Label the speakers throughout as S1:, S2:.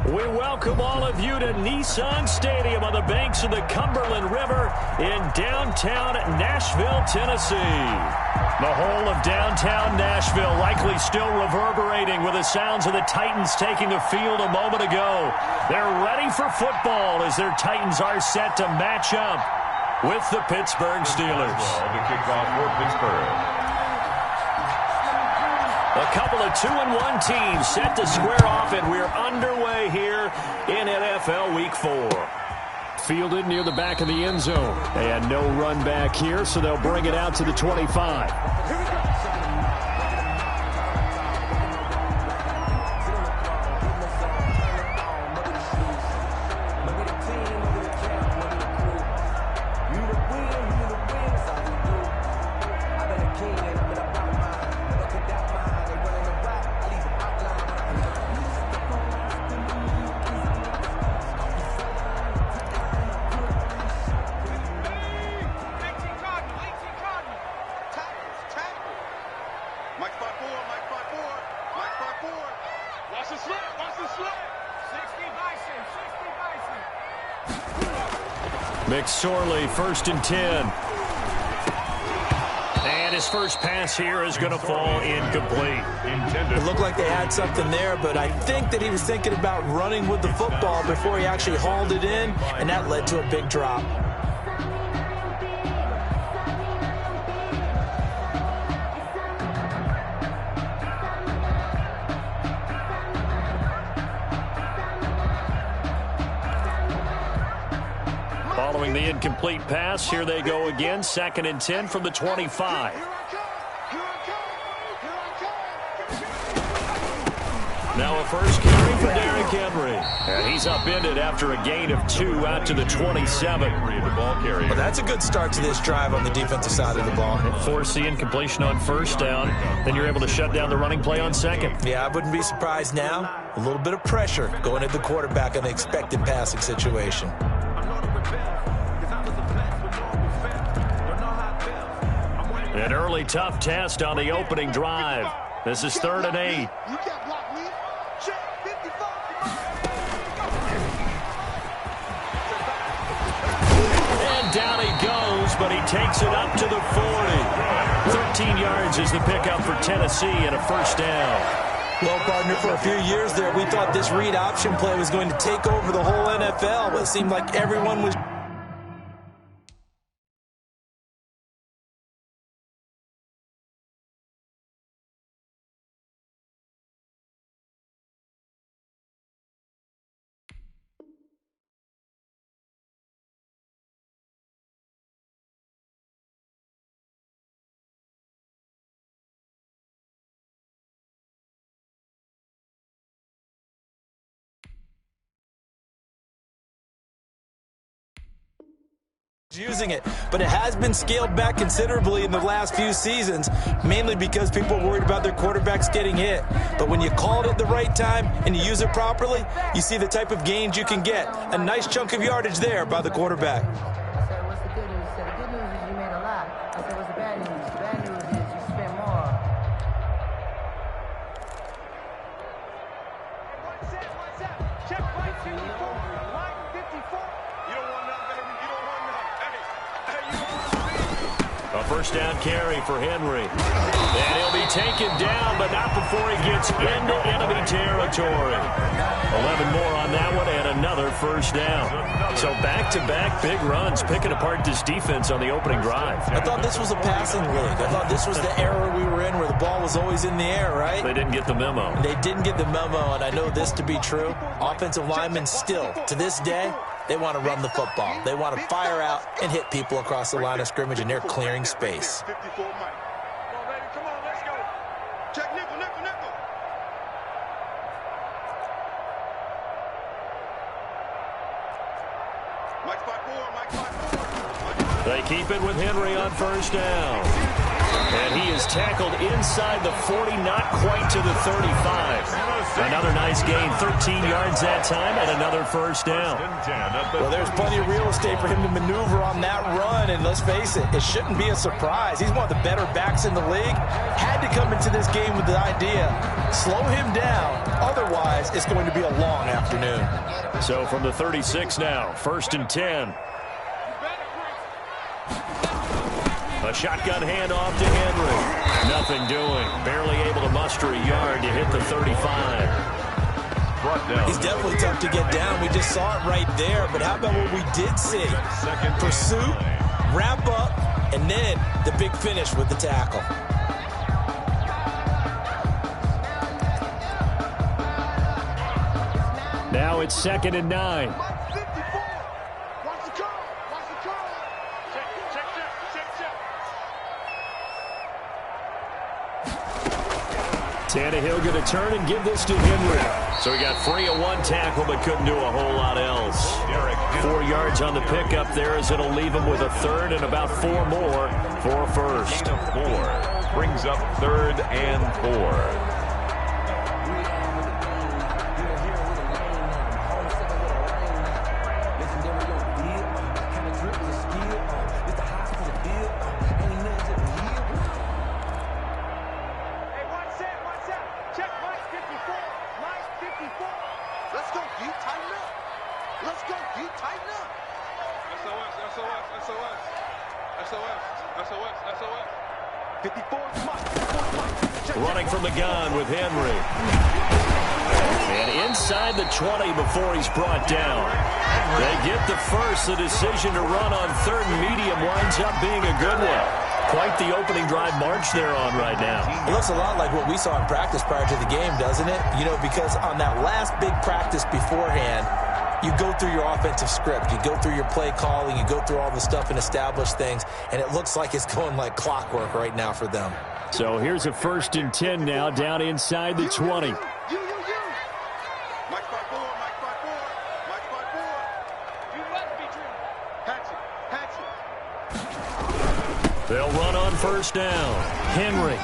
S1: We welcome all of you to Nissan Stadium on the banks of the Cumberland River in downtown Nashville, Tennessee. The whole of downtown Nashville likely still reverberating with the sounds of the Titans taking the field a moment ago. They're ready for football as their Titans are set to match up with the Pittsburgh Steelers.
S2: The kickoff for Pittsburgh.
S1: A couple of 2-1 teams set to square off, and we're underway here in NFL Week 4. Fielded near the back of the end zone. And no run back here, so they'll bring it out to the 25. McSorley, 1st and 10. And his first pass here is going to fall incomplete.
S3: It looked like they had something there, but I think that he was thinking about running with the football before he actually hauled it in, and that led to a big drop.
S1: Following the incomplete pass, here they go again. 2nd and 10 from the 25. Now a first carry for Derrick Henry. And he's upended after a gain of 2 out to the 27.
S3: Well, that's a good start to this drive on the defensive side of the ball.
S1: Force the incompletion on 1st down. Then you're able to shut down the running play on 2nd.
S3: Yeah, I wouldn't be surprised now. A little bit of pressure going at the quarterback on the expected passing situation.
S1: An early tough test on the opening drive. This is 3rd and 8. And down he goes, but he takes it up to the 40. 13 yards is the pickup for Tennessee and a 1st down.
S3: Well, partner, for a few years there, we thought this read option play was going to take over the whole NFL, but it seemed like everyone was... using it, but it has been scaled back considerably in the last few seasons, mainly because people are worried about their quarterbacks getting hit. But when you call it at the right time and you use it properly, you see the type of gains you can get. A nice chunk of yardage there by the quarterback.
S4: I said, what's the good news? He said, the good news is you made a lot. I said, what's the bad news? The bad news is you spent more.
S5: What's that? Check right 54. Line 54. You don't want none, baby. You don't want none.
S1: A 1st down carry for Henry. And he'll be taken down, but not before he gets into enemy territory. 11 more on that one and another 1st down. So back-to-back big runs, picking apart this defense on the opening drive.
S3: I thought this was a passing league. I thought this was the era we were in where the ball was always in the air, right?
S1: They didn't get the memo.
S3: They didn't get the memo, and I know this to be true. Offensive linemen still, to this day, they want to run the football. They want to fire out and hit people across the line of scrimmage, and they're clearing space.
S5: 54, Mike. Come on, baby. Come on, let's go. Check nickel, nickel, nickel. Mike 5-4, Mike 5-4.
S1: They keep it with Henry on 1st down. And he is tackled inside the 40, not quite to the 35. Another nice gain, 13 yards that time, and another first down.
S3: Well, there's plenty of real estate for him to maneuver on that run, and let's face it, it shouldn't be a surprise. He's one of the better backs in the league. Had to come into this game with the idea, slow him down, otherwise it's going to be a long afternoon.
S1: So from the 36 now, 1st and 10. A shotgun handoff to Henry. Nothing doing. Barely able to muster a yard to hit the 35.
S3: He's definitely tough to get down. We just saw it right there. But how about what we did see? Pursuit, wrap up, and then the big finish with the tackle.
S1: Now it's 2nd and 9. Tannehill going to turn and give this to Henry. So he got free of one tackle but couldn't do a whole lot else. 4 yards on the pickup there as it'll leave him with a third and about 4 more for a first.
S2: 4 brings up 3rd and 4.
S1: Running from the gun with Henry. And inside the 20 before he's brought down. They get the first. The decision to run on 3rd and medium winds up being a good one. Quite the opening drive march they're on right now.
S3: It looks a lot like what we saw in practice prior to the game, doesn't it? You know, because on that last big practice beforehand, you go through your offensive script. You go through your play calling. You go through all the stuff and establish things. And it looks like it's going like clockwork right now for them.
S1: So here's a 1st and 10 now down inside the 20.
S5: Mike 5-4, Mike 5-4. Mike 5-4. You must be true. Hatchet.
S1: They'll run on 1st down. Henry.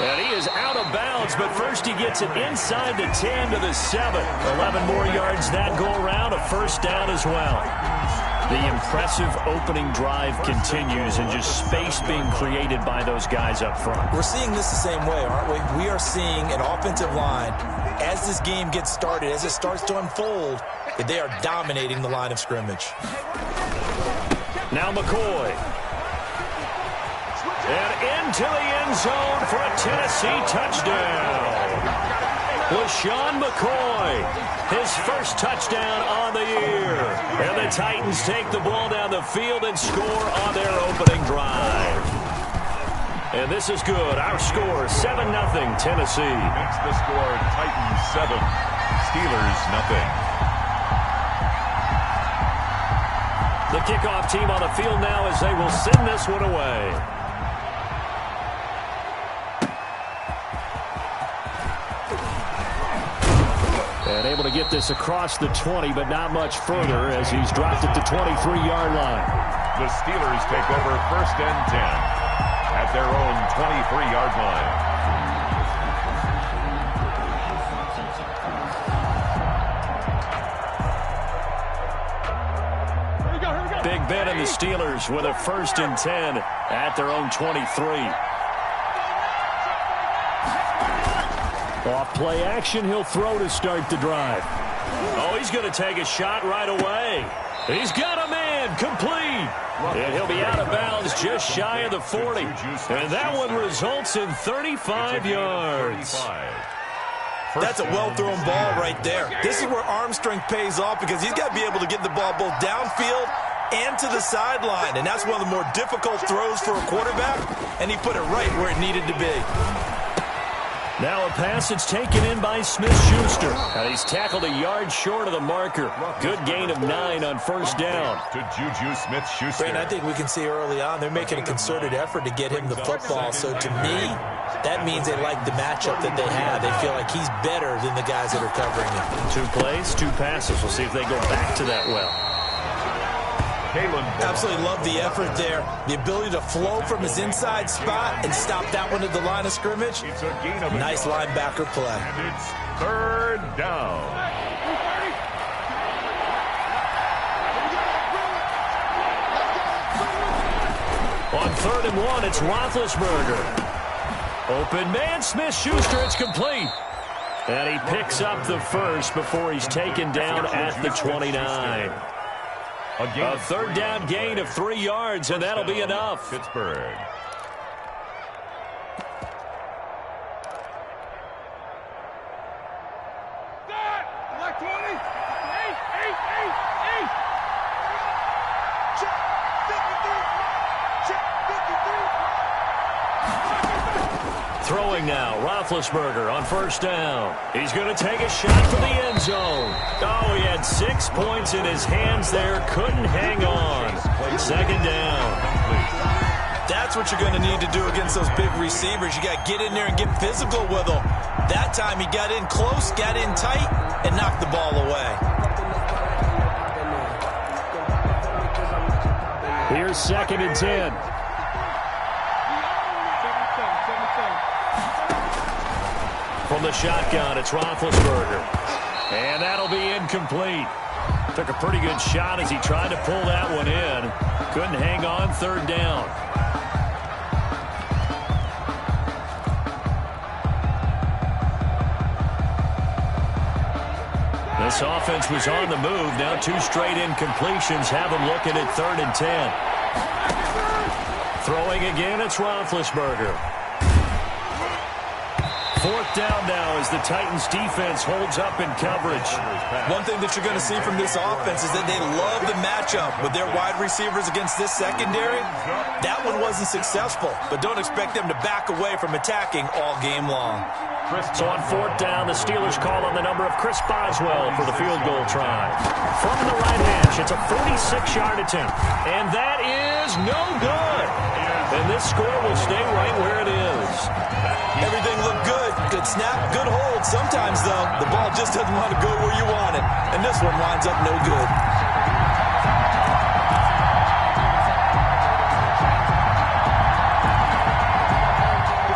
S1: And he is out of bounds, but first he gets it inside the 10 to the 7. 11 more yards that go around, a 1st down as well. The impressive opening drive continues and just space being created by those guys up front.
S3: We're seeing this the same way, aren't we? We are seeing an offensive line, as this game gets started, as it starts to unfold, that they are dominating the line of scrimmage.
S1: Now McCoy. And into the end zone for a Tennessee touchdown. LaShawn McCoy, his first touchdown on the year. And the Titans take the ball down the field and score on their opening drive. And this is good. Our score, 7-0 Tennessee.
S2: Makes the score Titans 7, Steelers 0.
S1: The kickoff team on the field now as they will send this one away. And able to get this across the 20, but not much further as he's dropped at the 23-yard line.
S2: The Steelers take over 1st and 10 at their own 23-yard line.
S1: Big Ben and the Steelers with a 1st and 10 at their own 23. Off play action, he'll throw to start the drive. Oh, he's going to take a shot right away. He's got a man, complete. And he'll be out of bounds just shy of the 40. And that one results in 35 yards.
S3: That's a well-thrown ball right there. This is where arm strength pays off because he's got to be able to get the ball both downfield and to the sideline. And that's one of the more difficult throws for a quarterback. And he put it right where it needed to be.
S1: Now a pass that's taken in by Smith-Schuster. And he's tackled a yard short of the marker. Good gain of 9 on 1st down.
S2: To Juju Smith-Schuster.
S3: And I think we can see early on they're making a concerted effort to get him the football. So to me, that means they like the matchup that they have. They feel like he's better than the guys that are covering him.
S1: 2 plays, 2 passes. We'll see if they go back to that well.
S3: Absolutely love the effort there. The ability to flow from his inside spot and stop that one at the line of scrimmage. Nice linebacker play.
S2: And it's third down.
S1: On 3rd and 1, it's Roethlisberger. Open man, Smith-Schuster, it's complete. And he picks up the first before he's taken down at the 29. A third down gain of 3 yards, and that'll be enough.
S2: Pittsburgh.
S1: Throwing now, Roethlisberger on 1st down. He's going to take a shot for the end zone. Oh, he had 6 points in his hands there. Couldn't hang on. 2nd down.
S3: That's what you're going to need to do against those big receivers. You got to get in there and get physical with them. That time he got in close, got in tight, and knocked the ball away.
S1: Here's 2nd and 10. From the shotgun, it's Roethlisberger. And that'll be incomplete. Took a pretty good shot as he tried to pull that one in. Couldn't hang on, 3rd down. This offense was on the move. Now 2 straight incompletions have them looking at 3rd and 10. Throwing again, it's Roethlisberger. 4th down now as the Titans defense holds up in coverage.
S3: One thing that you're going to see from this offense is that they love the matchup with their wide receivers against this secondary. That one wasn't successful, but don't expect them to back away from attacking all game long.
S1: So on 4th down, the Steelers call on the number of Chris Boswell for the field goal try. From the right hash, it's a 46-yard attempt. And that is no good. And this score will stay right where it is.
S3: Everything looked good. Good snap, good hold. Sometimes, though, the ball just doesn't want to go where you want it. And this one winds up no good.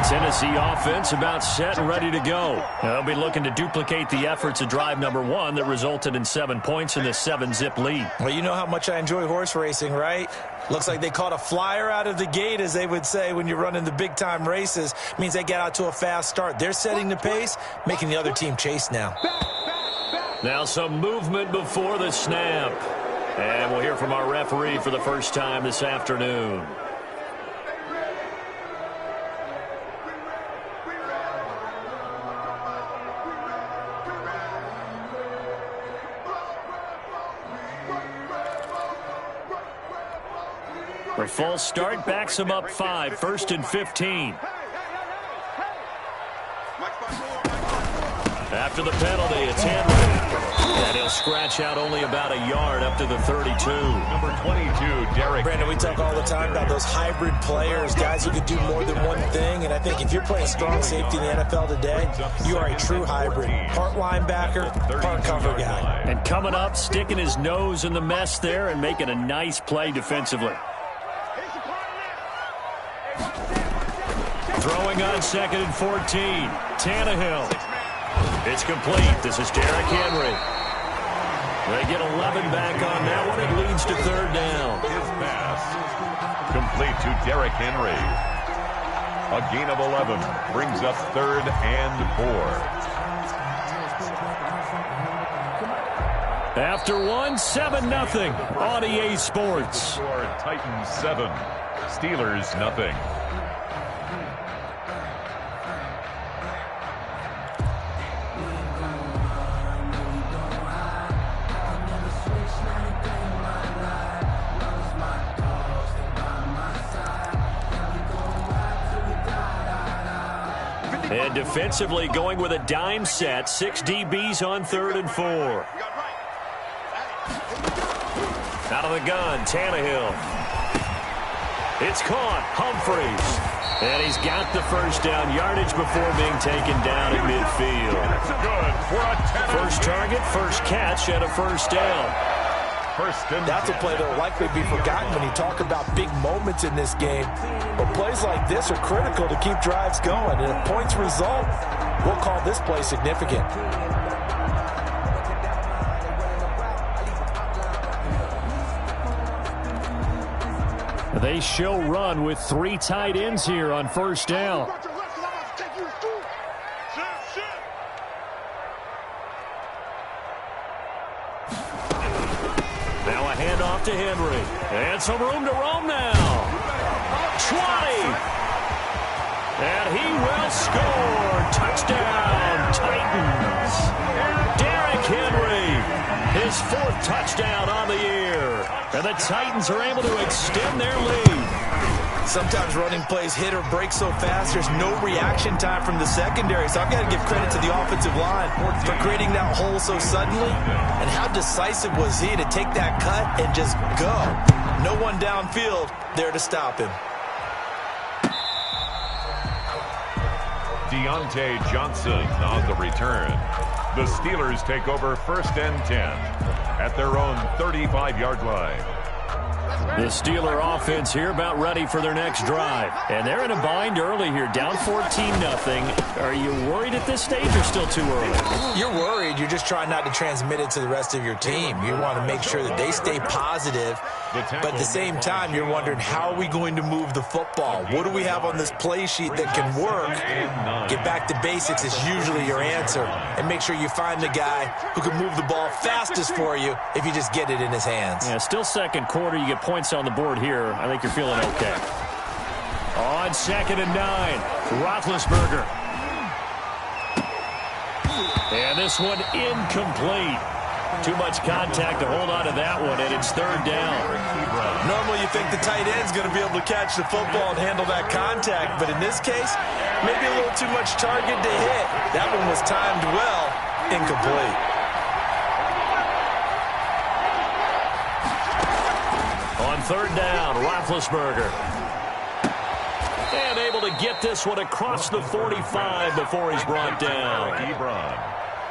S1: Tennessee offense about set and ready to go. They'll be looking to duplicate the efforts of drive number 1 that resulted in 7 points in the 7-zip lead.
S3: Well, you know how much I enjoy horse racing, right? Looks like they caught a flyer out of the gate, as they would say when you're running the big-time races. Means they get out to a fast start. They're setting the pace, making the other team chase now.
S1: Now some movement before the snap. And we'll hear from our referee for the first time this afternoon. The false start backs him up 5, 1st and 15. After the penalty, it's Henry. And he'll scratch out only about a yard up to the 32.
S2: Number 22, Derek.
S3: Brandon, we talk all the time about those hybrid players, guys who could do more than one thing. And I think if you're playing strong safety in the NFL today, you are a true hybrid. Part linebacker, part cover guy.
S1: And coming up, sticking his nose in the mess there and making a nice play defensively. Throwing on 2nd and 14. Tannehill. It's complete. This is Derrick Henry. They get 11 back on that one. It leads to 3rd down.
S2: His pass complete to Derrick Henry. A gain of 11 brings up 3rd and 4.
S1: After 1, 7-0 on EA Sports.
S2: Titans 7, Steelers nothing.
S1: And defensively going with a dime set. 6 DBs on 3rd and 4. Out of the gun, Tannehill. It's caught, Humphreys. And he's got the first down yardage before being taken down at midfield.
S2: Good for a 10.
S1: First target, first catch, and a 1st down.
S2: First and
S3: That's a
S2: 10.
S3: play that will likely be forgotten when you talk about big moments in this game. But plays like this are critical to keep drives going. And if points result, we'll call this play significant.
S1: They show run with 3 tight ends here on first down. Now a handoff to Henry. And some room to roam now. 20. And he will score. Touchdown, Titans. Derrick Henry, his 4th touchdown on the year. And the Titans are able to extend their lead.
S3: Sometimes running plays hit or break so fast, there's no reaction time from the secondary. So I've got to give credit to the offensive line for creating that hole so suddenly. And how decisive was he to take that cut and just go? No one downfield there to stop him.
S2: Deontay Johnson on the return. The Steelers take over first and 10 at their own 35-yard line.
S1: The Steeler offense here about ready for their next drive. And they're in a bind early here, down 14-0. Are you worried at this stage or still too early?
S3: You're worried. You're just trying not to transmit it to the rest of your team. You want to make sure that they stay positive. But at the same time, you're wondering, how are we going to move the football? What do we have on this play sheet that can work? Get back to basics is usually your answer. And make sure you find the guy who can move the ball fastest for you if you just get it in his hands.
S1: Yeah, still second quarter. You get points on the board here. I think you're feeling okay. On 2nd and 9, Roethlisberger. And this one incomplete. Too much contact to hold on to that one, and it's 3rd down.
S3: Normally you think the tight end's going to be able to catch the football and handle that contact, but in this case, maybe a little too much target to hit. That one was timed well, incomplete.
S1: On 3rd down, Roethlisberger. And able to get this one across the 45 before he's brought down.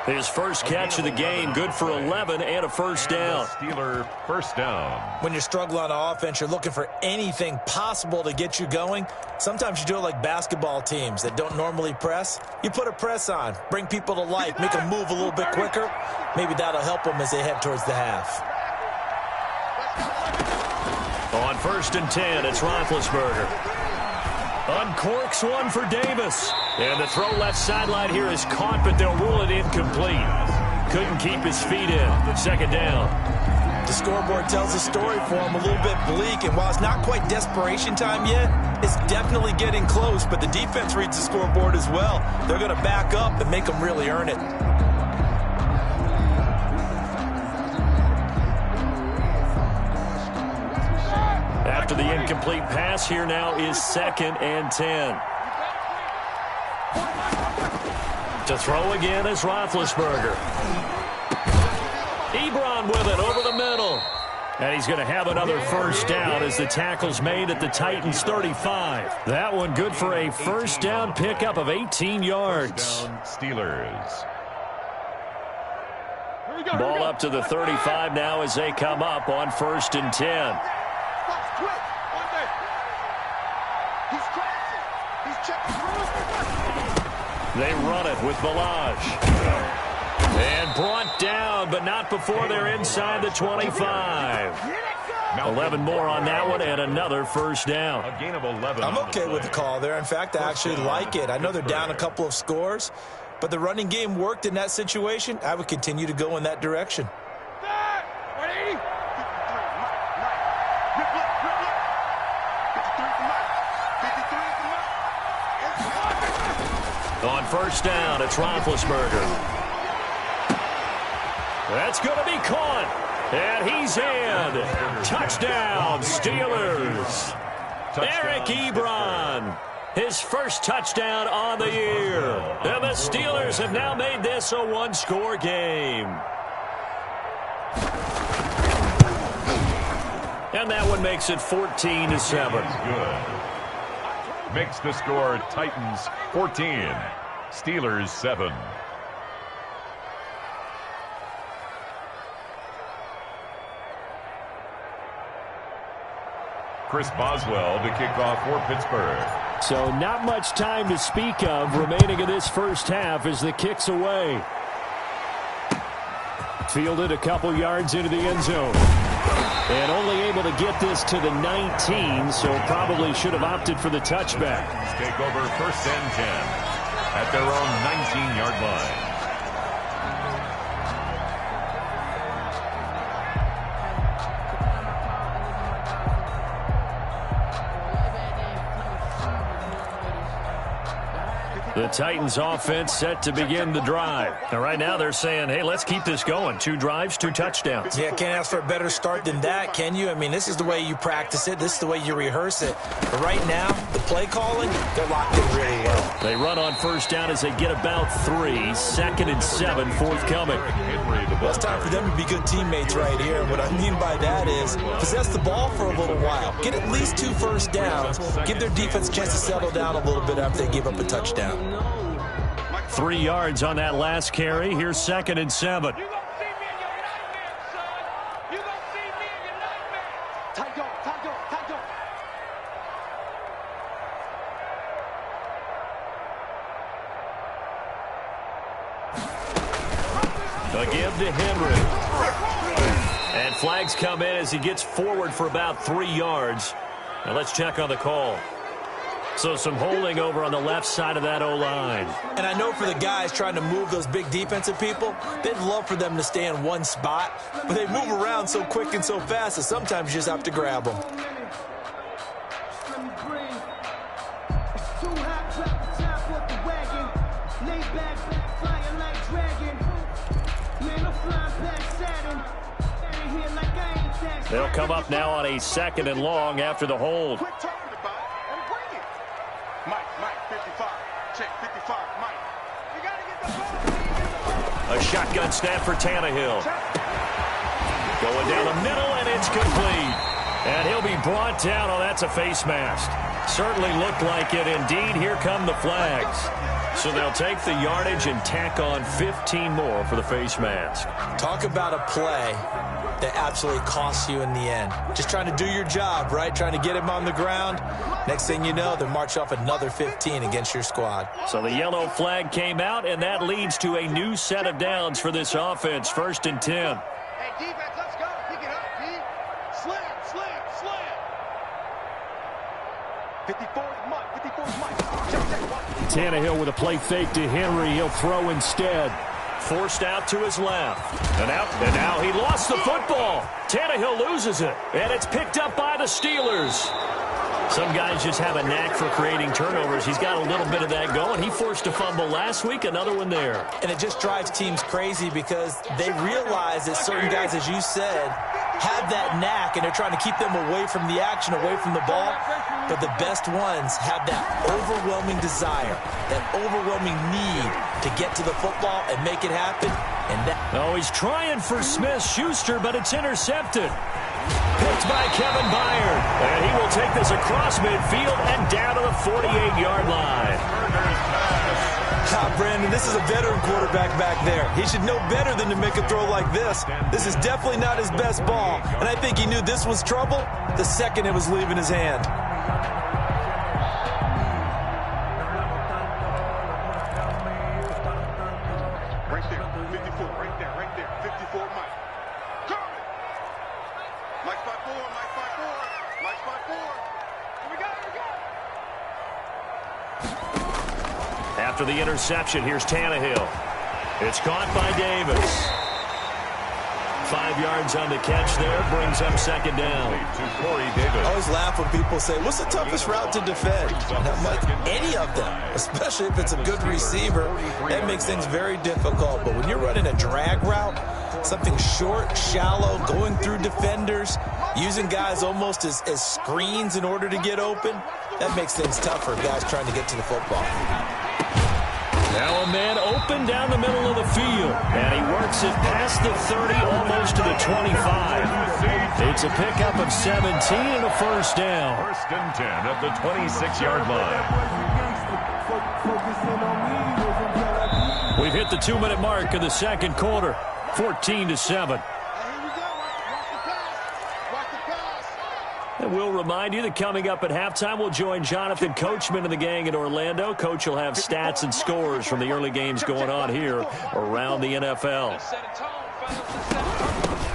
S1: His first catch of the game, good for 11 and a first down.
S2: Steeler first down.
S3: When you struggle on offense, you're looking for anything possible to get you going. Sometimes you do it like basketball teams that don't normally press. You put a press on, bring people to life, make them move a little bit quicker. Maybe that'll help them as they head towards the half.
S1: On 1st and 10, it's Roethlisberger. Uncorks one for Davis. And the throw left sideline here is caught, but they'll rule it incomplete. Couldn't keep his feet in. 2nd down.
S3: The scoreboard tells a story for him, a little bit bleak, and while it's not quite desperation time yet, it's definitely getting close, but the defense reads the scoreboard as well. They're going to back up and make them really earn it.
S1: After the incomplete pass, here now is 2nd and 10. To throw again is Roethlisberger. Ebron with it over the middle. And he's going to have another first down as the tackle's made at the Titans' 35. That one good for a first down pickup of 18 yards.
S2: Down Steelers.
S1: Ball up to the 35 now as they come up on 1st and 10. They run it with Balaj. And brought down, but not before they're inside the 25. 11 more on that one and another first down.
S2: A gain of 11.
S3: I'm okay with the call there. In fact, I actually like it. I know they're down a couple of scores, but the running game worked in that situation. I would continue to go in that direction.
S1: On 1st down, it's Roethlisberger. That's going to be caught. And he's in. Touchdown, Steelers. Eric Ebron. His first touchdown on the year. And the Steelers have now made this a one-score game. And that one makes it 14-7.
S2: Good. Makes the score Titans 14, Steelers 7. Chris Boswell to kick off for Pittsburgh.
S1: So not much time to speak of remaining in this first half as the kick's away. Fielded a couple yards into the end zone. And only able to get this to the 19, so probably should have opted for the touchback.
S2: Take over 1st and 10 at their own 19-yard line.
S1: The Titans offense set to begin the drive. And right now they're saying, hey, let's keep this going. 2 drives, 2 touchdowns.
S3: Yeah, can't ask for a better start than that, can you? I mean, this is the way you practice it. This is the way you rehearse it. But right now, the play calling, they're locked in really well.
S1: They run on first down as they get about 3. 2nd and 7 forthcoming.
S3: Well, it's time for them to be good teammates right here. And what I mean by that is possess the ball for a little while. Get at least 2 first downs. Give their defense a chance to settle down a little bit after they give up a touchdown.
S1: 3 yards on that last carry. Here's 2nd and 7.
S5: You gonna see me in your nightmare, son. You gonna see me in your nightmare. Tight go, tight go, tight go.
S1: Again to Henry. And flags come in as he gets forward for about 3 yards. Now let's check on the call. So some holding over on the left side of that O-line.
S3: And I know for the guys trying to move those big defensive people, they'd love for them to stay in one spot, but they move around so quick and so fast that sometimes you just have to grab them.
S1: They'll come up now on a 2nd and long after the hold.
S5: Quit talking about it and bring it. Mike, 55. Check 55, Mike. You got to get the ball.
S1: A shotgun snap for Tannehill. Going down the middle, and it's complete. And he'll be brought down. Oh, that's a face mask. Certainly looked like it. Indeed, here come the flags. So they'll take the yardage and tack on 15 more for the face mask.
S3: Talk about a play that absolutely costs you in the end. Just trying to do your job, right? Trying to get him on the ground. Next thing you know, they march off another 15 against your squad.
S1: So the yellow flag came out, and that leads to a new set of downs for this offense. 1st and 10.
S5: Hey, defense, let's go. Pick it up, D. Slam. 54's Mike. 54's Mike. Check.
S1: Tannehill with a play fake to Henry. He'll throw instead. Forced out to his left. And now he lost the football. Tannehill loses it. And it's picked up by the Steelers. Some guys just have a knack for creating turnovers. He's got a little bit of that going. He forced a fumble last week, another one there.
S3: And it just drives teams crazy because they realize that certain guys, as you said, have that knack, and they're trying to keep them away from the action, away from the ball. But the best ones have that overwhelming desire, that overwhelming need to get to the football and make it happen. And that.
S1: Oh, he's trying for Smith-Schuster, but it's intercepted. Picked by Kevin Byard. And he will take this across midfield and down to the 48-yard line.
S3: Brandon, this is a veteran quarterback back there. He should know better than to make a throw like this. This is definitely not his best ball. And I think he knew this was trouble the second it was leaving his hand.
S5: Right there, 54, right there, 54, Mike. Mike 5-4. Here we go.
S1: After the interception, here's Tannehill. It's caught by Davis. 5 yards on the catch there, brings up 2nd down.
S3: I always laugh when people say, what's the toughest route to defend? And I'm like, any of them, especially if it's a good receiver. That makes things very difficult. But when you're running a drag route, something short, shallow, going through defenders, using guys almost as screens in order to get open, that makes things tougher, guys trying to get to the football.
S1: Now a man open down the middle of the field. And he works it past the 30, almost to the 25. It's a pickup of 17 and a first down.
S2: 1st and 10 at the 26-yard line.
S1: We've hit the 2-minute mark of the second quarter. 14-7. we'll remind you that coming up at halftime, we'll join Jonathan Coachman and the gang in Orlando. Coach will have stats and scores from the early games going on here around the NFL.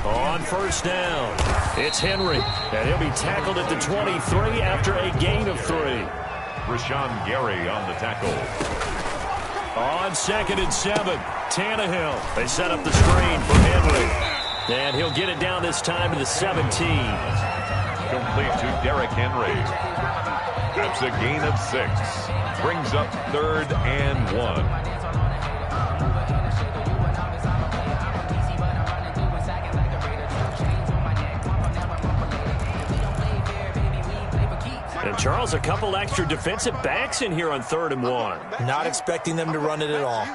S1: On first down, it's Henry, and he'll be tackled at the 23 after a gain of 3.
S2: Rashawn Gary on the tackle.
S1: On 2nd and 7, Tannehill. They set up the screen for Henry. And he'll get it down this time to the 17.
S2: Complete to Derrick Henry. That's a gain of 6. Brings up 3rd and 1.
S1: And Charles, a couple extra defensive backs in here on 3rd and 1.
S3: Not expecting them to run it at all.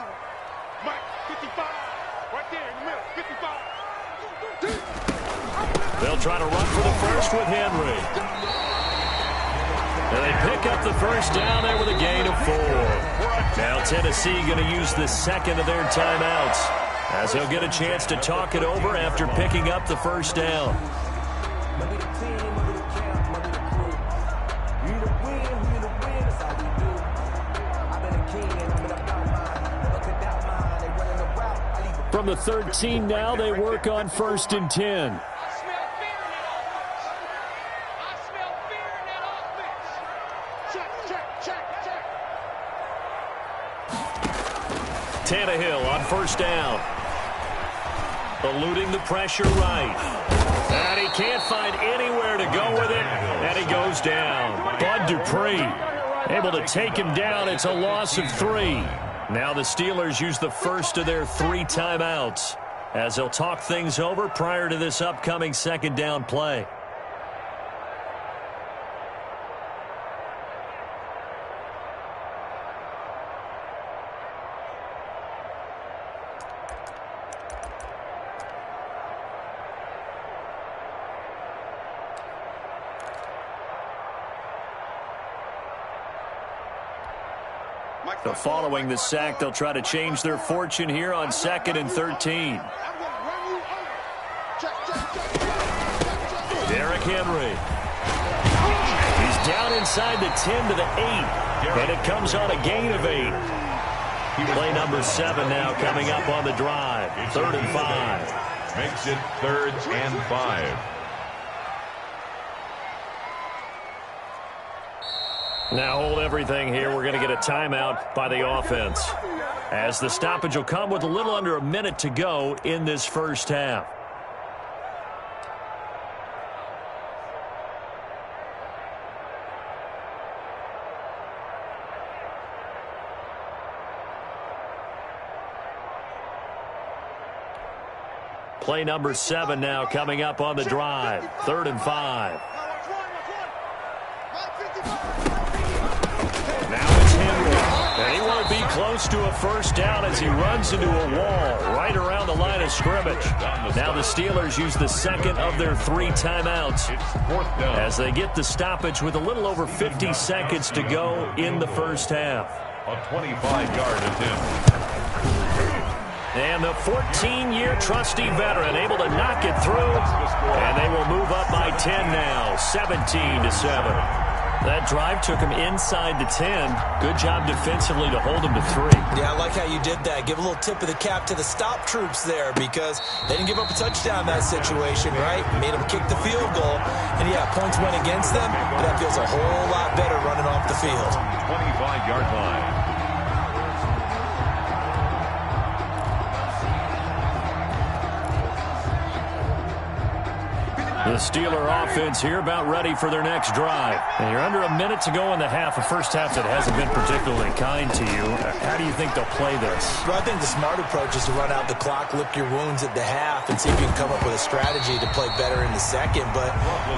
S1: They'll try to run for the first with Henry. And they pick up the first down there with a gain of 4. Now Tennessee going to use the second of their timeouts, as they'll get a chance to talk it over after picking up the first down. From the 13 now, they work on 1st and 10. Tannehill on first down. Eluding the pressure right. And he can't find anywhere to go with it. And he goes down. Bud Dupree able to take him down. It's a loss of 3. Now the Steelers use the first of their 3 timeouts as they'll talk things over prior to this upcoming 2nd down play. So following the sack, they'll try to change their fortune here on 2nd and 13. Derrick Henry. He's down inside the 10 to the 8. And it comes on a gain of 8. Play number 7 now coming up on the drive. 3rd and 5.
S2: Makes it 3rd and 5.
S1: Now hold everything here. We're going to get a timeout by the offense, as the stoppage will come with a little under a minute to go in this first half. Play number 7 now coming up on the drive. 3rd and 5. And he won't be close to a first down as he runs into a wall right around the line of scrimmage. Now the Steelers use the second of their 3 timeouts as they get the stoppage with a little over 50 seconds to go in the first half.
S2: A 25-yard attempt.
S1: And the 14-year trusty veteran able to knock it through. And they will move up by 10 now, 17-7. That drive took him inside the 10. Good job defensively to hold him to 3.
S3: Yeah, I like how you did that. Give a little tip of the cap to the stop troops there, because they didn't give up a touchdown in that situation, right? Made them kick the field goal. And, yeah, points went against them, but that feels a whole lot better running off the field.
S2: 25-yard line.
S1: The Steeler offense here about ready for their next drive. And you're under a minute to go in the half, a first half that hasn't been particularly kind to you. How do you think they'll play this?
S3: Well, I think the smart approach is to run out the clock, lick your wounds at the half, and see if you can come up with a strategy to play better in the second. But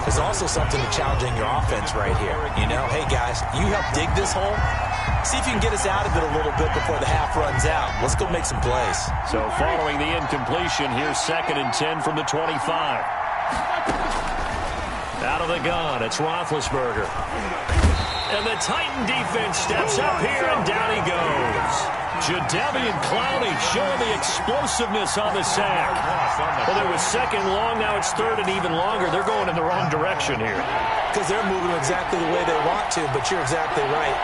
S3: there's also something to challenging your offense right here. You know, hey, guys, you help dig this hole. See if you can get us out of it a little bit before the half runs out. Let's go make some plays.
S1: So following the incompletion, here's 2nd and 10 from the 25. Out of the gun, it's Roethlisberger. And the Titan defense steps up here, and down he goes. Jadeveon Clowney showing the explosiveness on the sack. Well, it was second long. Now it's third and even longer. They're going in the wrong direction here.
S3: Because they're moving exactly the way they want to, but you're exactly right.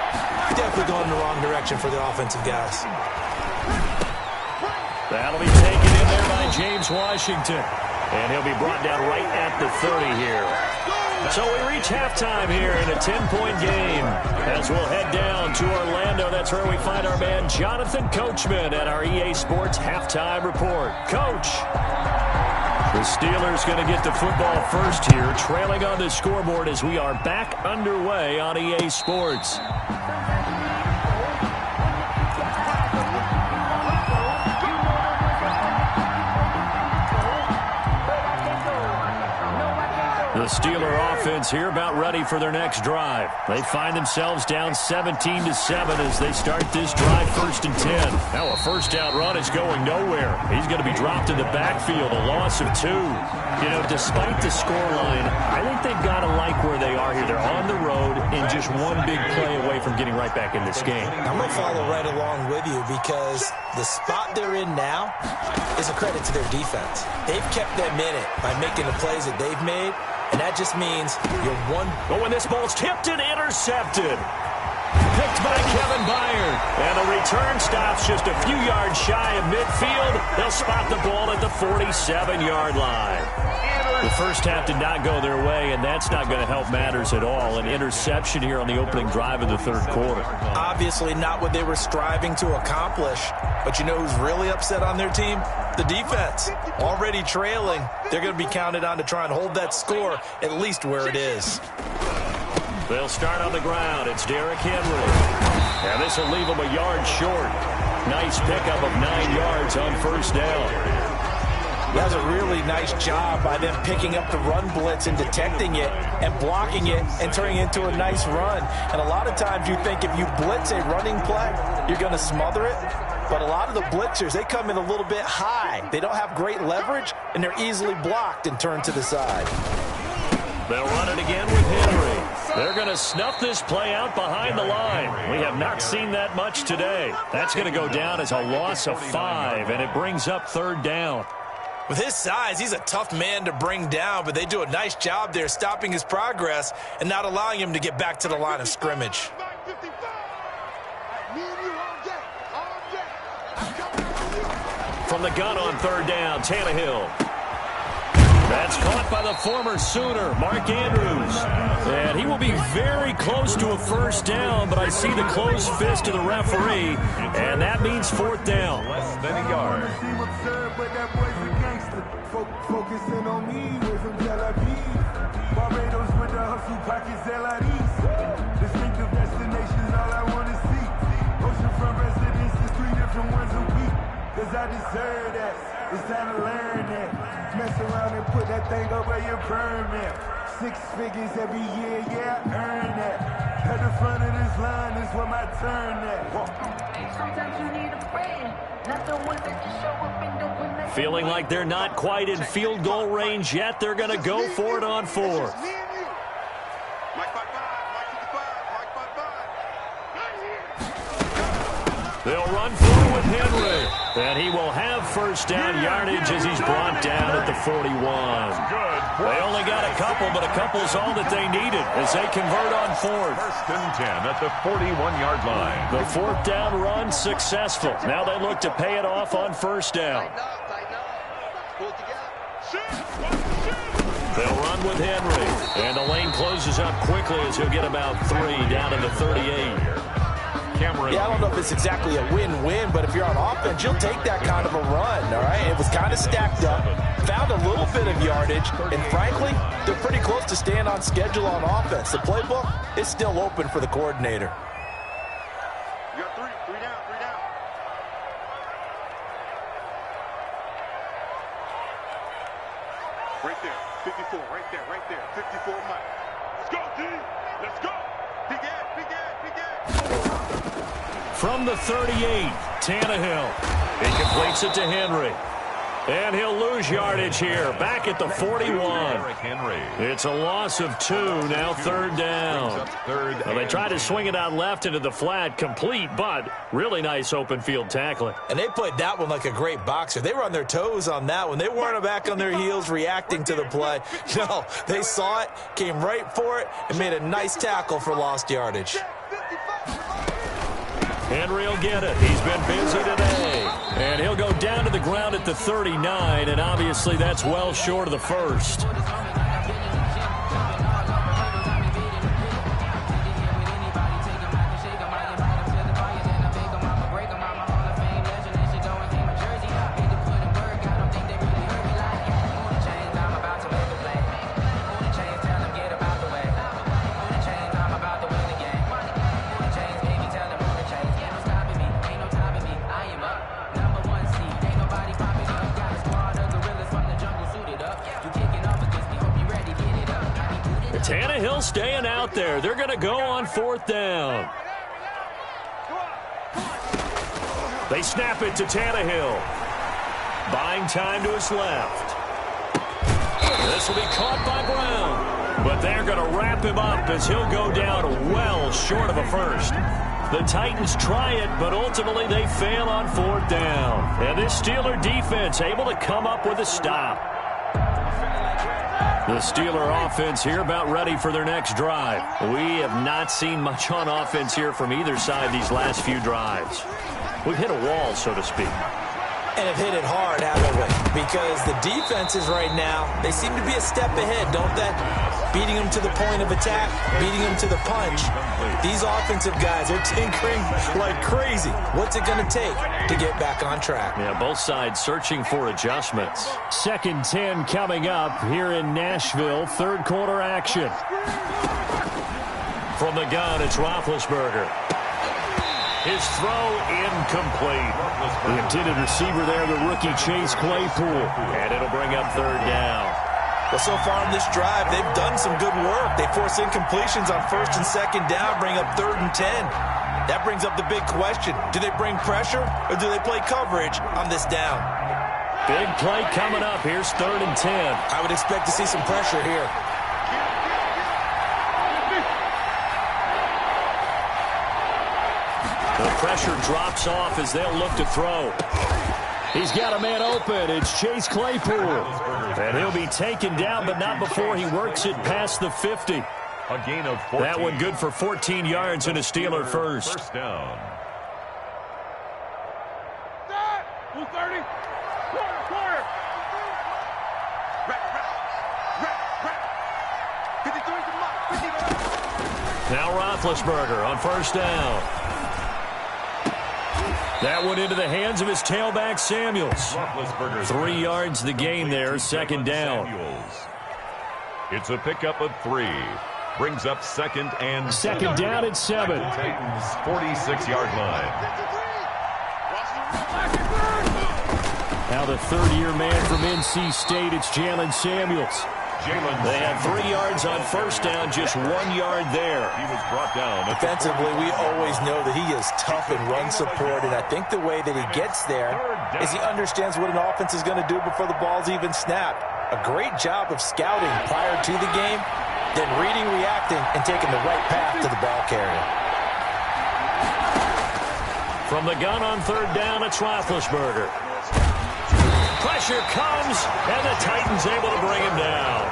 S3: Definitely going in the wrong direction for the offensive guys.
S1: That'll be taken in there by James Washington. And he'll be brought down right at the 30 here. So we reach halftime here in a 10-point game. As we'll head down to Orlando, that's where we find our man Jonathan Coachman at our EA Sports Halftime Report. Coach. The Steelers going to get the football first here, trailing on the scoreboard as we are back underway on EA Sports. The Steeler offense here about ready for their next drive. They find themselves down 17-7 as they start this drive 1st and 10. Now a first down run is going nowhere. He's going to be dropped in the backfield, a loss of 2. You know, despite the scoreline, I think they've got to like where they are here. They're on the road and just one big play away from getting right back in this game.
S3: I'm going to follow right along with you because the spot they're in now is a credit to their defense. They've kept them in it by making the plays that they've made. And that just means you're one.
S1: But when this ball's tipped and intercepted. Picked by Kevin Byard. And the return stops just a few yards shy of midfield. They'll spot the ball at the 47-yard line. The first half did not go their way, and that's not going to help matters at all. An interception here on the opening drive of the third quarter.
S3: Obviously not what they were striving to accomplish. But you know who's really upset on their team? The defense. Already trailing. They're going to be counted on to try and hold that score at least where it is.
S1: They'll start on the ground. It's Derrick Henry. And this will leave them a yard short. Nice pickup of 9 yards on first down.
S3: That was a really nice job by them picking up the run blitz and detecting it and blocking it and turning it into a nice run. And a lot of times you think if you blitz a running play, you're going to smother it. But a lot of the blitzers, they come in a little bit high. They don't have great leverage, and they're easily blocked and turned to the side.
S1: They'll run it again with Henry. They're going to snuff this play out behind the line. We have not seen that much today. That's going to go down as a loss of 5, and it brings up third down.
S3: With his size, he's a tough man to bring down, but they do a nice job there stopping his progress and not allowing him to get back to the line of scrimmage.
S1: From the gun on third down, Tannehill. That's caught by the former Sooner, Mark Andrews. And he will be very close to a first down, but I see the closed fist of the referee, and that means fourth down.
S2: Less than a yard.
S6: Focusing on me, way from Tel Aviv. Barbados with the hustle pockets, LIDs. Distinctive destinations, all I want to see. Oceanfront residences, 3 different ones a week. Cause I deserve that, it's time to learn that. Mess around and put that thing over your permit. 6 figures every year, yeah, I earn that. At the front of this line is where my turn at.
S4: Sometimes you need a friend, not the one that just show up and don't win.
S1: Feeling like they're not quite in field goal range yet. They're going to go for it on 4th.
S5: Mike 5-5, Mike 55,
S1: They'll run forward with Henry. And he will have first down yardage as he's brought down at the 41. They only got a couple, but a couple's all that they needed as they convert on 4th.
S2: 1st and 10 at the 41-yard line.
S1: The 4th down run successful. Now they look to pay it off on first down. They'll run with Henry. And the lane closes up quickly as he'll get about 3 down to the 38.
S3: Yeah, I don't know if it's exactly a win-win, but if you're on offense, you'll take that kind of a run, all right? It was kind of stacked up, found a little bit of yardage, and frankly, they're pretty close to staying on schedule on offense. The playbook is still open for the coordinator.
S5: You got 3 down, 3 down. Right there, 54, right there, 54, Mike. Let's go, D, let's go. Big Ed.
S1: From the 38, Tannehill. He completes it to Henry. And he'll lose yardage here, back at the 41. It's a loss of 2, now third down. Well, they tried to swing it out left into the flat, complete, but really nice open field tackling.
S3: And they played that one like a great boxer. They were on their toes on that one. They weren't back on their heels reacting to the play. No, they saw it, came right for it, and made a nice tackle for lost yardage.
S1: Henry will get it. He's been busy today. And he'll go down to the ground at the 39, and obviously that's well short of the first. Tannehill staying out there. They're going to go on 4th down. They snap it to Tannehill. Buying time to his left. This will be caught by Brown. But they're going to wrap him up as he'll go down well short of a first. The Titans try it, but ultimately they fail on 4th down. And this Steeler defense able to come up with a stop. The Steeler offense here about ready for their next drive. We have not seen much on offense here from either side these last few drives. We've hit a wall, so to speak.
S3: And have hit it hard, haven't we? Because the defenses right now, they seem to be a step ahead, don't they? Beating them to the point of attack, beating them to the punch. These offensive guys are tinkering like crazy. What's it going to take to get back on track?
S1: Yeah, both sides searching for adjustments. 2nd and 10 coming up here in Nashville. Third quarter action. From the gun, it's Roethlisberger. His throw incomplete. The intended receiver there, the rookie Chase Claypool. And it'll bring up 3rd down.
S3: Well, so far in this drive, they've done some good work. They force incompletions on 1st and 2nd down, bring up 3rd and 10. That brings up the big question. Do they bring pressure or do they play coverage on this down?
S1: Big play coming up. Here's 3rd and 10.
S3: I would expect to see some pressure here.
S1: The pressure drops off as they'll look to throw. He's got a man open. It's Chase Claypool. And he'll be taken down, but not before he works it past the 50.
S2: A gain of 14.
S1: That one good for 14 yards and a Steeler first.
S2: First down.
S5: 230. Quarter. 53.
S1: Now Roethlisberger on 1st down. That one into the hands of his tailback, Samuels. 3 yards the gain there, 2nd down.
S2: It's a pickup of 3. Brings up 2nd and
S1: 2nd down at 7.
S2: Titans 46-yard line.
S1: Now the 3rd-year man from NC State, it's Jalen Samuels. They had 3 yards on 1st down, just 1 yard there.
S2: He was brought down.
S3: Defensively, we always know that he is tough in run support, and I think the way that he gets there is he understands what an offense is going to do before the ball's even snapped. A great job of scouting prior to the game, then reading, reacting, and taking the right path to the ball carrier.
S1: From the gun on 3rd down, it's Roethlisberger. Pressure comes, and the Titans able to bring him down.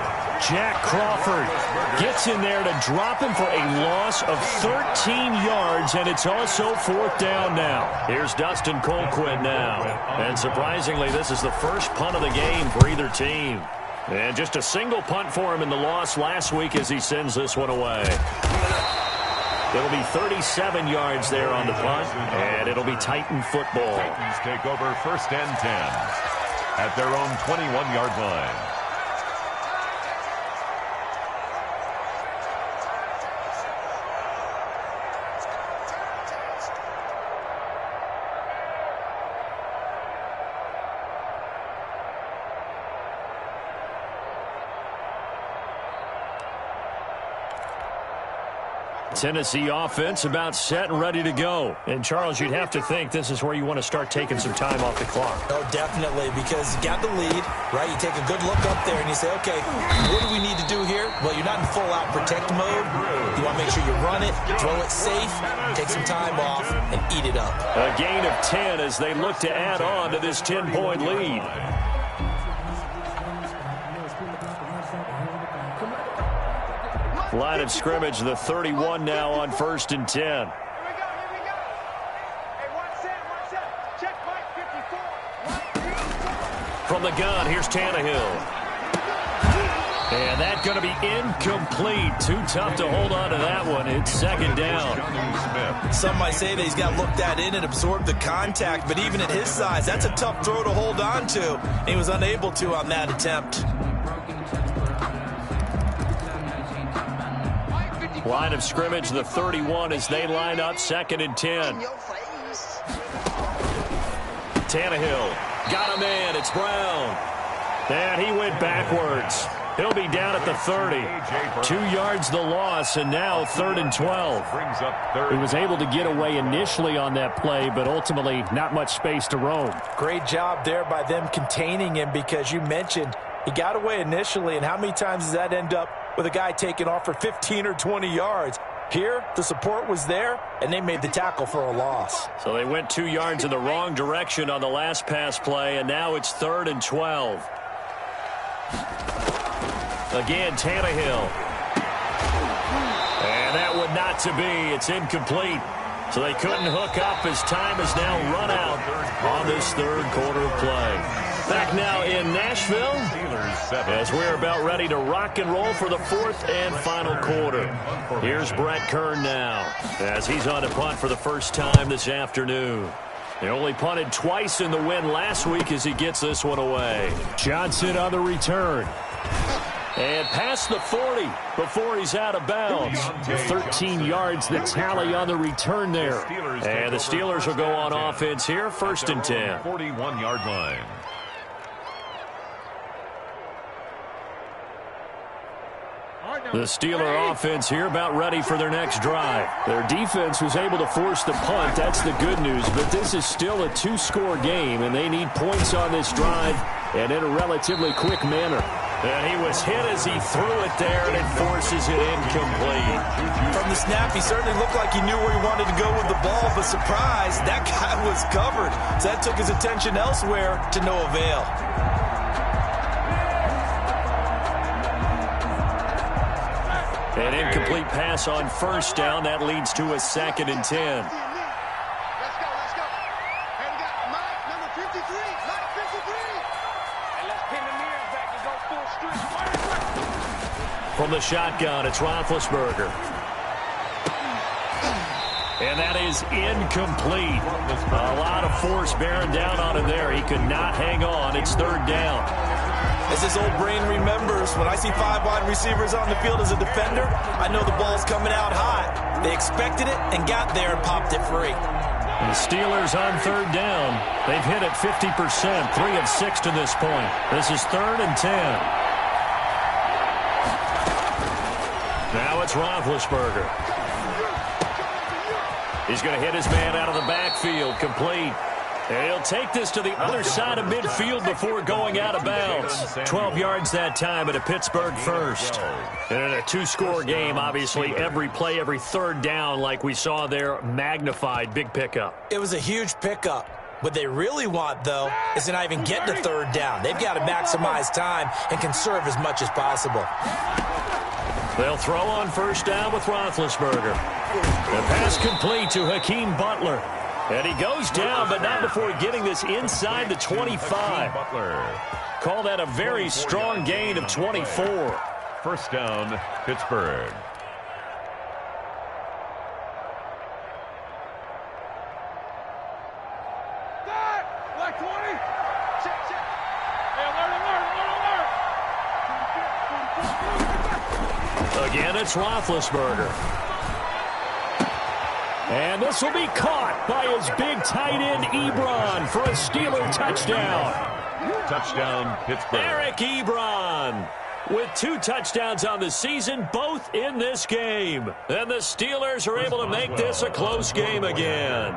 S1: Jack Crawford gets in there to drop him for a loss of 13 yards, and it's also 4th down now. Here's Dustin Colquitt now. And surprisingly, this is the first punt of the game for either team. And just a single punt for him in the loss last week as he sends this one away. It'll be 37 yards there on the punt, and it'll be Titan football.
S2: Titans take over 1st and 10 at their own 21-yard line.
S1: Tennessee offense about set and ready to go. And, Charles, you'd have to think this is where you want to start taking some time off the clock.
S3: Oh, definitely, because you got the lead, right? You take a good look up there and you say, okay, what do we need to do here? Well, you're not in full-out protect mode. You want to make sure you run it, throw it safe, take some time off, and eat it up.
S1: A gain of 10 as they look to add on to this 10-point lead. Line of scrimmage, the 31 now on 1st and 10.
S5: Here we go. Hey, watch that. Check Mike 54.
S1: From the gun, here's Tannehill. And that's going to be incomplete. Too tough to hold on to that one. It's second down.
S3: Some might say that he's got looked at in and absorbed the contact, but even at his size, that's a tough throw to hold on to. He was unable to on that attempt.
S1: Line of scrimmage, the 31 as they line up 2nd and 10. Tannehill got him in. It's Brown. And he went backwards. He'll be down at the 30. 2 yards the loss, and now 3rd and 12. He was able to get away initially on that play, but ultimately not much space to roam.
S3: Great job there by them containing him, because you mentioned he got away initially, and how many times does that end up with a guy taking off for 15 or 20 yards? Here, the support was there, and they made the tackle for a loss.
S1: So they went 2 yards in the wrong direction on the last pass play, and now it's 3rd and 12. Again, Tannehill. And that would not to be. It's incomplete. So they couldn't hook up as time has now run out on this 3rd quarter of play. Back now in Nashville as we're about ready to rock and roll for the 4th and final quarter. Here's Brett Kern now as he's on to punt for the first time this afternoon. They only punted twice in the win last week as he gets this one away. Johnson on the return. And past the 40 before he's out of bounds. 13 yards the tally on the return there. And the Steelers will go on offense here, 1st and 10.
S2: 41-yard line.
S1: The Steeler offense here about ready for their next drive. Their defense was able to force the punt. That's the good news. But this is still a 2-score game, and they need points on this drive and in a relatively quick manner. And he was hit as he threw it there, and it forces it incomplete.
S3: From the snap, he certainly looked like he knew where he wanted to go with the ball, but surprise, that guy was covered. So that took his attention elsewhere to no avail.
S1: An incomplete pass on 1st down. That leads to a 2nd and 10.
S5: Let's go. Hey, we got Mike, number 53. Mike 53. And let's pin the mirrors back and go full stretch.
S1: From the shotgun, it's Roethlisberger. And that is incomplete. A lot of force bearing down on him there. He could not hang on. It's 3rd down.
S3: As his old brain remembers, when I see 5 wide receivers on the field as a defender, I know the ball's coming out hot. They expected it and got there and popped it free.
S1: The Steelers on 3rd down. They've hit it 50%, 3 of 6 to this point. This is 3rd and 10. Now it's Roethlisberger. He's going to hit his man out of the backfield, complete. And he'll take this to the other side of midfield before going out of bounds. 12 yards that time at a Pittsburgh first. And in a 2-score game, obviously, every play, every 3rd down, like we saw there, magnified. Big pickup.
S3: It was a huge pickup. What they really want, though, is to not even get to 3rd down. They've got to maximize time and conserve as much as possible.
S1: They'll throw on 1st down with Roethlisberger. The pass complete to Hakeem Butler. And he goes down, but not before getting this inside the 25. Call that a very strong gain of 24.
S2: 1st down, Pittsburgh.
S5: Like 20. Check. Hey, alert.
S1: Again, it's Roethlisberger. And this will be caught by his big tight end, Ebron, for a Steeler touchdown.
S2: Touchdown, Pittsburgh.
S1: Eric Ebron. with 2 touchdowns on the season, both in this game. And the Steelers are able to make this a close game again.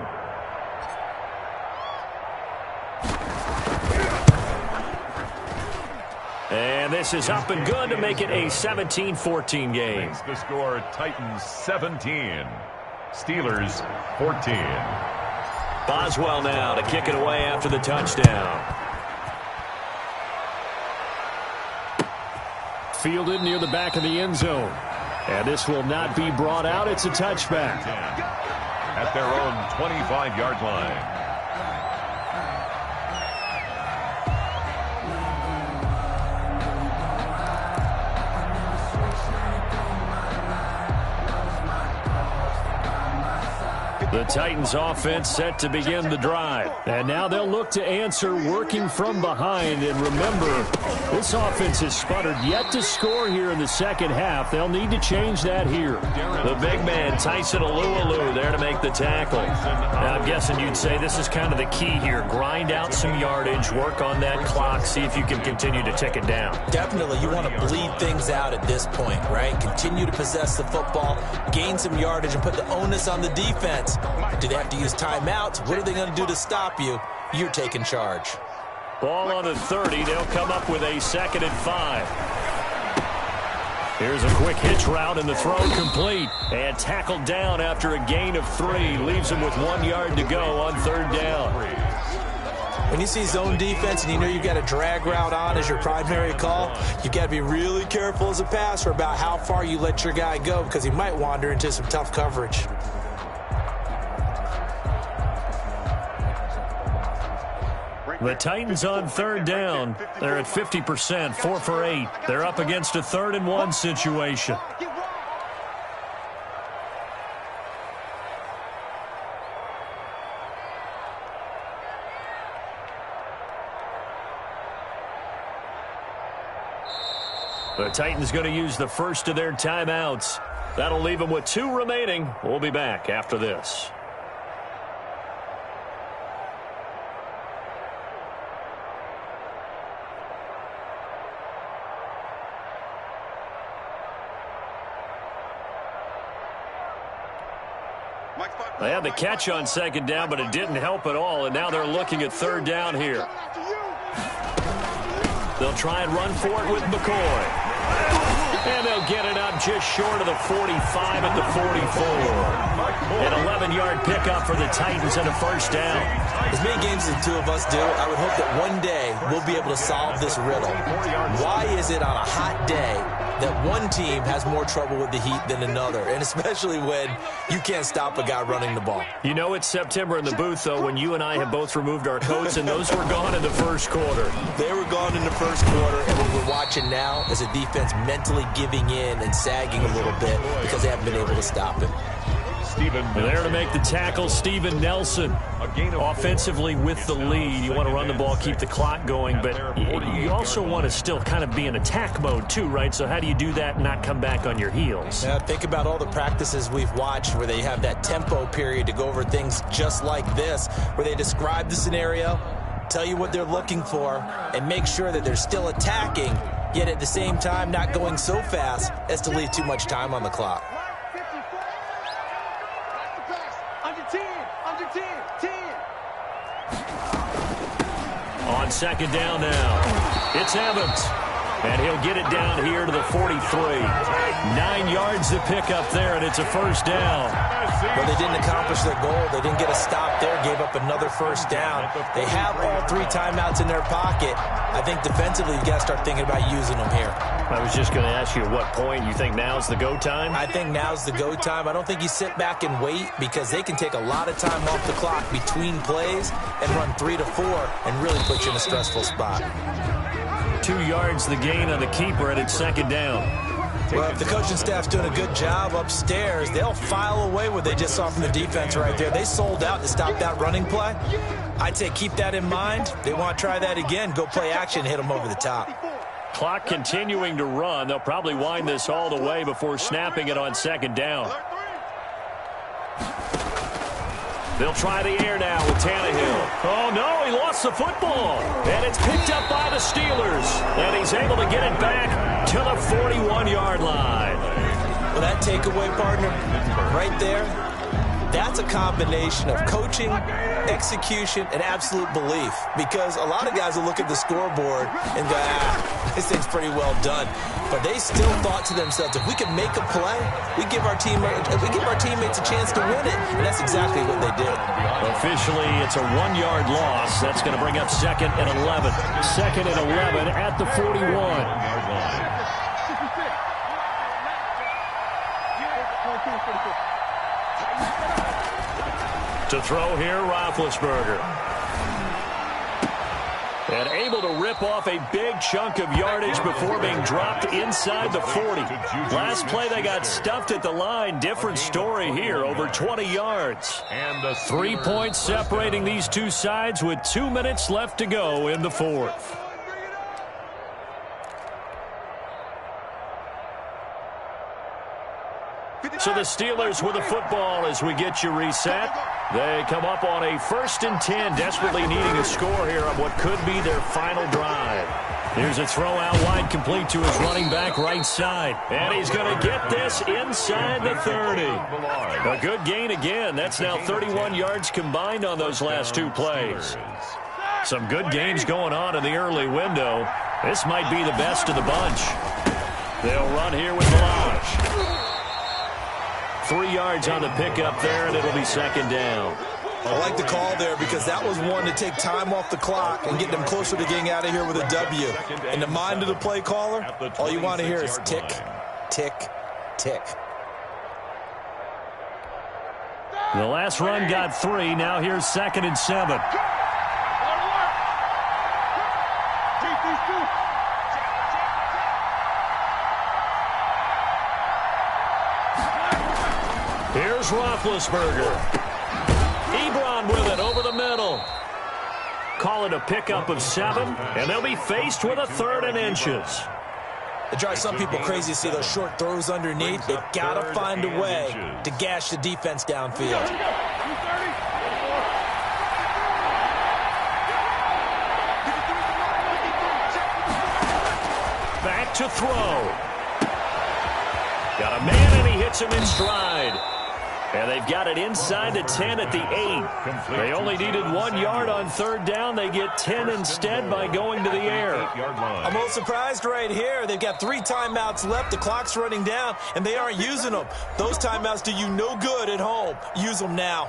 S1: And this is up and good to make it a 17-14 game.
S2: Makes the score Titans 17, Steelers 14.
S1: Boswell now to kick it away after the touchdown. Fielded near the back of the end zone. And this will not be brought out. It's a touchback.
S2: At their own 25-yard line.
S1: The Titans offense set to begin the drive. And now they'll look to answer working from behind. And remember, this offense has sputtered yet to score here in the second half. They'll need to change that here. The big man, Tyson Alualu, there to make the tackle. Now, I'm guessing you'd say this is kind of the key here. Grind out some yardage, work on that clock, see if you can continue to tick it down.
S3: Definitely. You want to bleed things out at this point, right? Continue to possess the football, gain some yardage, and put the onus on the defense. Do they have to use timeouts? What are they going to do to stop you? You're taking charge.
S1: Ball on the 30. They'll come up with a 2nd and 5. Here's a quick hitch route, and the throw complete. And tackled down after a gain of 3. Leaves him with 1 yard to go on 3rd down.
S3: When you see zone defense and you know you've got a drag route on as your primary call, you've got to be really careful as a passer about how far you let your guy go because he might wander into some tough coverage.
S1: The Titans on 3rd down. They're at 50%, 4 for 8. They're up against a 3rd and 1 situation. The Titans going to use the first of their timeouts. That'll leave them with 2 remaining. We'll be back after this. They had the catch on 2nd down, but it didn't help at all, and now they're looking at 3rd down here. They'll try and run for it with McCoy. And they'll get it up just short of the 45 at the 44. An 11-yard pickup for the Titans and a 1st down.
S3: As many games as the two of us do, I would hope that one day we'll be able to solve this riddle. Why is it on a hot day that one team has more trouble with the heat than another, and especially when you can't stop a guy running the ball?
S1: You know it's September in the booth, though, when you and I have both removed our coats, and those were gone in the 1st quarter.
S3: They were gone in the 1st quarter, and what we're watching now is a defense mentally giving in and sagging a little bit because they haven't been able to stop him.
S1: There to make the tackle, Steven Nelson. Offensively with the lead, you want to run the ball, keep the clock going, but you also want to still kind of be in attack mode too, right? So how do you do that and not come back on your heels?
S3: Yeah, think about all the practices we've watched where they have that tempo period to go over things just like this, where they describe the scenario, tell you what they're looking for, and make sure that they're still attacking, yet at the same time not going so fast as to leave too much time on the clock.
S1: On 2nd down now, it's Evans. And he'll get it down here to the 43. 9 yards to pick up there, and it's a 1st down.
S3: Well, they didn't accomplish their goal. They didn't get a stop there, gave up another 1st down. They have all 3 timeouts in their pocket. I think defensively you've got to start thinking about using them here.
S1: I was just going to ask you at what point you think now's the go time?
S3: I think now's the go time. I don't think you sit back and wait because they can take a lot of time off the clock between plays and run 3 to 4 and really put you in a stressful spot.
S1: 2 yards the gain on the keeper, and it's 2nd down.
S3: Well, if the coaching staff's doing a good job upstairs, they'll file away what they just saw from the defense right there. They sold out to stop that running play. I'd say keep that in mind. They want to try that again. Go play action, hit them over the top.
S1: Clock continuing to run. They'll probably wind this all the way before snapping it on 2nd down. They'll try the air now with Tannehill. Oh, no, he lost the football. And it's picked up by the Steelers. And he's able to get it back to the 41-yard line.
S3: Well, that takeaway, partner, right there, that's a combination of coaching, execution, and absolute belief. Because a lot of guys will look at the scoreboard and go, this thing's pretty well done. But they still thought to themselves, if we can make a play, we give our teammates a chance to win it. And that's exactly what they did.
S1: Officially, it's a 1-yard loss. That's going to bring up 2nd and 11. 2nd and 11 at the 41. To throw here, Roethlisberger. And able to rip off a big chunk of yardage before being dropped inside the 40. Last play, they got stuffed at the line. Different story here, over 20 yards. And 3 points separating these two sides with 2 minutes left to go in the fourth. So the Steelers with the football as we get you reset. They come up on a 1st and 10, desperately needing a score here on what could be their final drive. Here's a throw out wide, complete to his running back right side. And he's going to get this inside the 30. A good gain again. That's now 31 yards combined on those last 2 plays. Some good games going on in the early window. This might be the best of the bunch. They'll run here with Melange. 3 yards on the pickup there, and it'll be 2nd down.
S3: I like the call there because that was one to take time off the clock and get them closer to getting out of here with a W. In the mind of the play caller, all you want to hear is tick, tick, tick.
S1: The last run got 3. Now here's 2nd and 7. Here's Roethlisberger. Ebron with it over the middle. Call it a pickup of 7, and they'll be faced with a 3rd and inches.
S3: It drives some people crazy to see those short throws underneath. They've got to find a way to gash the defense downfield.
S1: Back to throw. Got a man, and he hits him in stride. And they've got it inside the 10 at the 8. They only needed 1 yard on 3rd down. They get 10 instead by going to the air.
S3: I'm a little surprised right here. They've got 3 timeouts left. The clock's running down, and they aren't using them. Those timeouts do you no good at home. Use them now.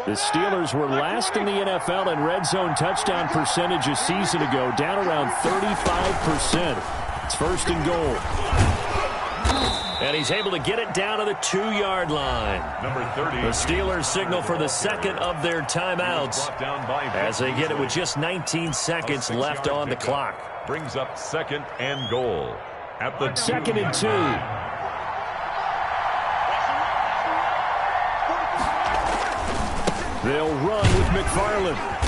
S1: The Steelers were last in the NFL in red zone touchdown percentage a season ago, down around 35%. It's 1st and goal. And he's able to get it down to the 2-yard line.
S2: Number 30.
S1: The Steelers signal for the 2nd of their timeouts as they get it with just 19 seconds left on the clock.
S2: Brings up 2nd and goal at the
S1: 2nd and 2. They'll run with McFarland.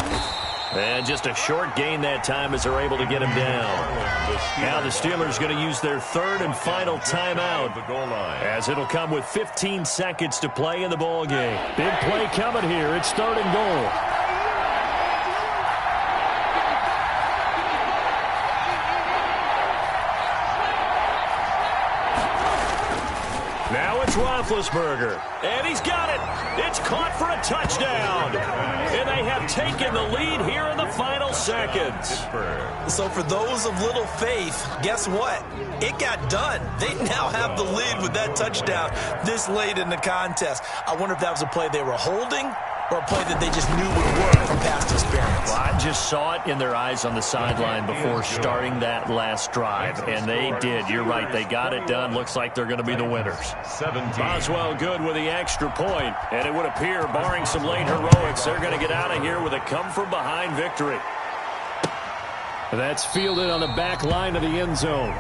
S1: And just a short gain that time as they're able to get him down. Now the Steelers going to use their 3rd and final timeout as it'll come with 15 seconds to play in the ball game. Big play coming here. It's 3rd and goal. Now it's Roethlisberger, and he's got it. It's caught for a touchdown. And they have taken the lead here in the final seconds.
S3: So for those of little faith, guess what? It got done. They now have the lead with that touchdown this late in the contest. I wonder if that was a play they were holding or a play that they just knew would work from past experience.
S1: Well, I just saw it in their eyes on the sideline before starting that last drive, and they did. You're right. They got it done. Looks like they're going to be the winners.
S2: 17.
S1: Boswell good with the extra point, and it would appear, barring some late heroics, they're going to get out of here with a come-from-behind victory. That's fielded on the back line of the end zone.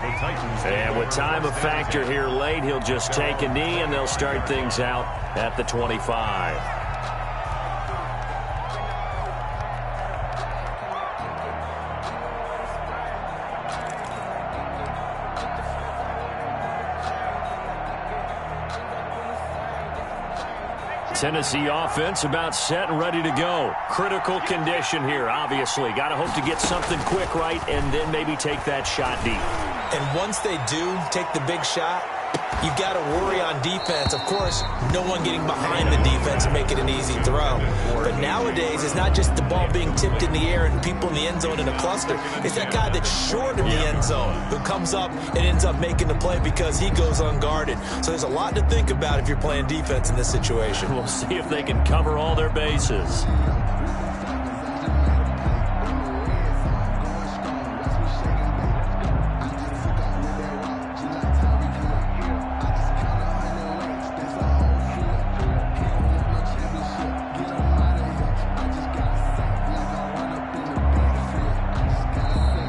S1: And with time a factor here late, he'll just take a knee, and they'll start things out at the 25. Tennessee offense about set and ready to go. Critical condition here, obviously. Got to hope to get something quick right and then maybe take that shot deep.
S3: And once they do take the big shot, you got to worry on defense. Of course, no one getting behind the defense and making an easy throw. But nowadays, it's not just the ball being tipped in the air and people in the end zone in a cluster. It's that guy that's short in the end zone who comes up and ends up making the play because he goes unguarded. So there's a lot to think about if you're playing defense in this situation.
S1: We'll see if they can cover all their bases.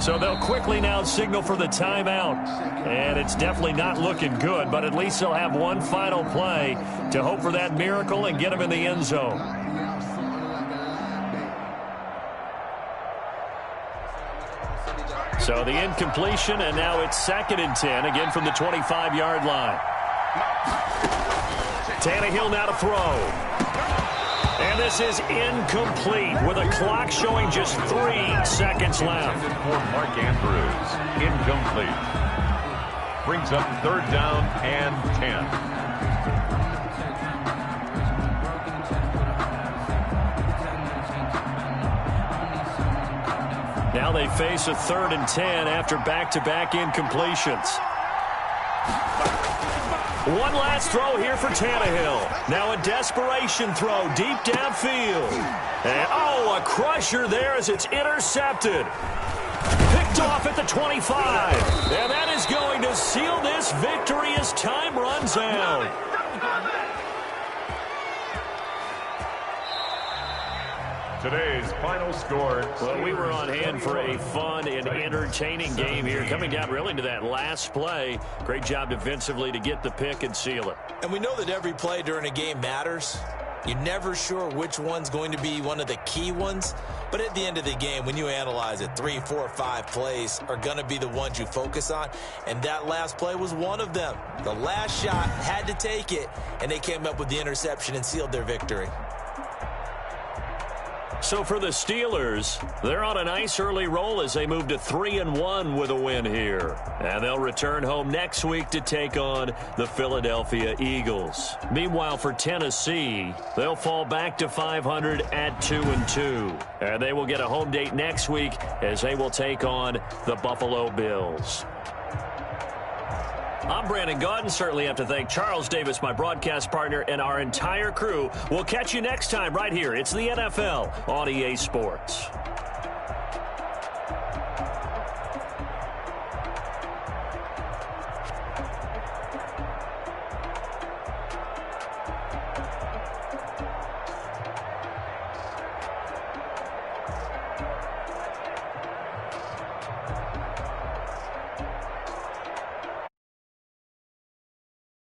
S1: So they'll quickly now signal for the timeout. And it's definitely not looking good, but at least they'll have one final play to hope for that miracle and get them in the end zone. So the incompletion, and now it's 2nd and 10, again from the 25-yard line. Tannehill now to throw. And this is incomplete with a clock showing just 3 seconds left.
S2: For Mark Andrews, incomplete. Brings up 3rd down and 10.
S1: Now they face a 3rd and 10 after back-to-back incompletions. One last throw here for Tannehill. Now a desperation throw deep downfield. And, a crusher there as it's intercepted. Picked off at the 25. And that is going to seal this victory as time runs out.
S2: Today's final score.
S1: Well, we were on hand for a fun and entertaining game here. Coming down really to that last play. Great job defensively to get the pick and seal it.
S3: And we know that every play during a game matters. You're never sure which one's going to be one of the key ones. But at the end of the game, when you analyze it, 3, 4, 5 plays are going to be the ones you focus on. And that last play was one of them. The last shot had to take it, and they came up with the interception and sealed their victory.
S1: So for the Steelers, they're on a nice early roll as they move to 3-1 with a win here. And they'll return home next week to take on the Philadelphia Eagles. Meanwhile, for Tennessee, they'll fall back to 500 at 2-2. And they will get a home date next week as they will take on the Buffalo Bills. I'm Brandon Gaudin. Certainly have to thank Charles Davis, my broadcast partner, and our entire crew. We'll catch you next time right here. It's the NFL on EA Sports.